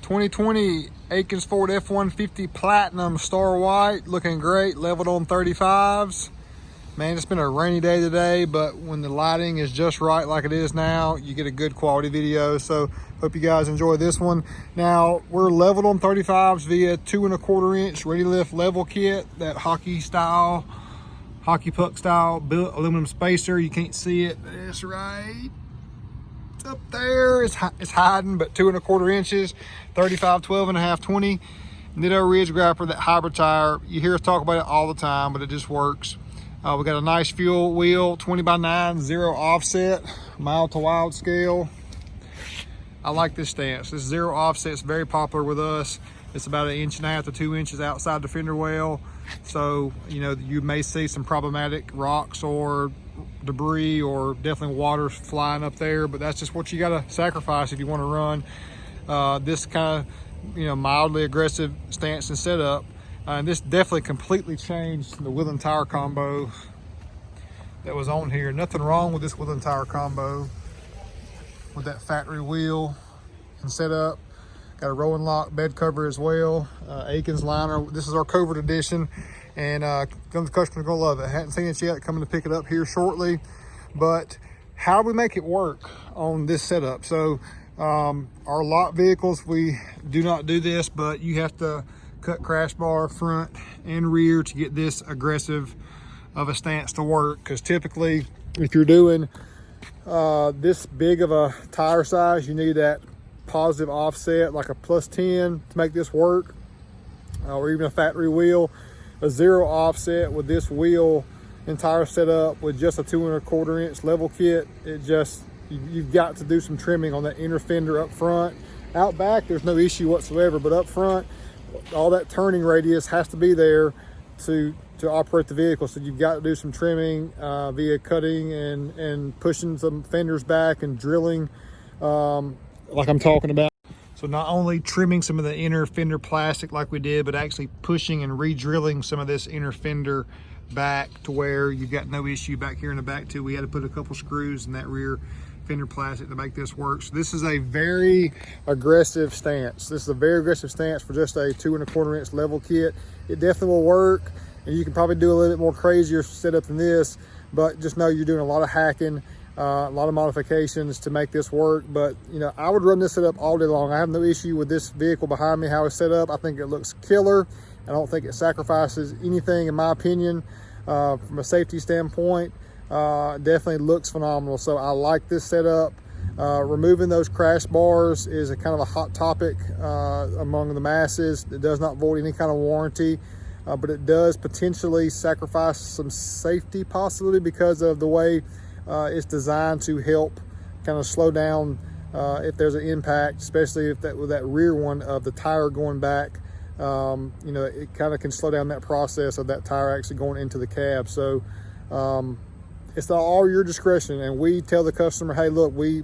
2020 Akins Ford F150 Platinum Star White, looking great, leveled on 35s. Man, it's been a rainy day today, but when the lighting is just right like it is now, you get a good quality video. So hope you guys enjoy this one. Now, we're leveled on 35s via 2 1/4 inch ready lift level kit, that hockey puck style built aluminum spacer. You can't see it, but it's right up there. It's hiding, but 2 1/4 inches, 35, 12 and a half, 20. Ditto ridge grapper, that hybrid tire. You hear us talk about it all the time, but it just works. We got a nice fuel wheel, 20x9, 0 offset, mild to wild scale. I like this stance. This 0 offset is very popular with us. It's about 1.5 inches to 2 inches outside the fender well. So, you know, you may see some problematic rocks or debris or definitely water flying up there, but that's just what you got to sacrifice if you want to run this kind of, you know, mildly aggressive stance and setup. And this definitely completely changed the wheel and tire combo that was on here. Nothing wrong with this wheel and tire combo with that factory wheel and setup. Got a rolling lock bed cover as well. Akins liner. This is our Covert edition, and the customer's gonna love it. Hadn't seen it yet. Coming to pick it up here shortly. But how do we make it work on this setup? So our lot vehicles, we do not do this, but you have to cut crash bar front and rear to get this aggressive of a stance to work. Because typically, if you're doing this big of a tire size, you need that positive offset, like a +10 to make this work, or even a factory wheel. A 0 offset with this wheel and tire setup with just a 2 1/4 inch level kit, it just, you've got to do some trimming on that inner fender up front. Out back, there's no issue whatsoever, but up front, all that turning radius has to be there to operate the vehicle. So you've got to do some trimming via cutting and pushing some fenders back and drilling like I'm talking about. So not only trimming some of the inner fender plastic like we did, but actually pushing and re-drilling some of this inner fender back to where you've got no issue back here in the back too. We had to put a couple screws in that rear fender plastic to make this work. So this is a very aggressive stance. This is a very aggressive stance for just a 2 1/4 inch level kit. It definitely will work, and you can probably do a little bit more crazier setup than this, but just know you're doing a lot of hacking, a lot of modifications to make this work. But you know, I would run this setup all day long. I have no issue with this vehicle behind me, how it's set up. I think it looks killer. I don't think it sacrifices anything, in my opinion, from a safety standpoint. Definitely looks phenomenal. So I like this setup. Removing those crash bars is a kind of a hot topic among the masses. It does not void any kind of warranty, but it does potentially sacrifice some safety possibility because of the way it's designed to help kind of slow down if there's an impact, especially if with that rear one of the tire going back. You know, it kind of can slow down that process of that tire actually going into the cab. So it's all your discretion, and we tell the customer, hey, look, we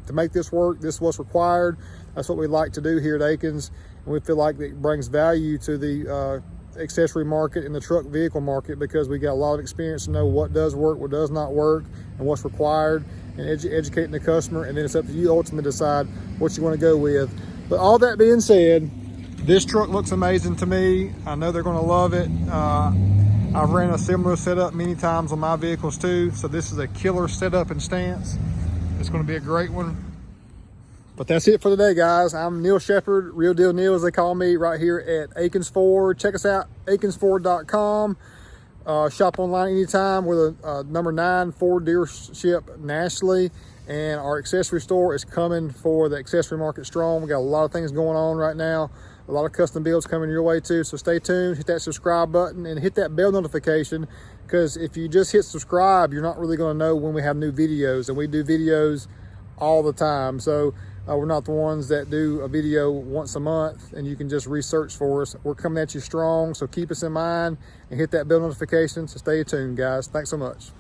to make this work, this is what's required. That's what we like to do here at Akins, and we feel like it brings value to the accessory market and the truck vehicle market, because we got a lot of experience to know what does work, what does not work, and what's required, and educating the customer. And then it's up to you ultimately to decide what you want to go with. But all that being said, this truck looks amazing to me. I know they're going to love it. I've ran a similar setup many times on my vehicles too, so this is a killer setup and stance. It's going to be a great one. But that's it for today, guys. I'm Neil Shepard, Real Deal Neil as they call me, right here at Akins Ford. Check us out, akinsford.com. Shop online anytime. We're the number 9 Ford dealership nationally, and our accessory store is coming for the accessory market strong. We got a lot of things going on right now. A lot of custom builds coming your way too, so stay tuned, hit that subscribe button and hit that bell notification, because if you just hit subscribe, you're not really going to know when we have new videos, and we do videos all the time. So we're not the ones that do a video once a month and you can just research for us. We're coming at you strong, so keep us in mind and hit that bell notification. So stay tuned, guys. Thanks so much.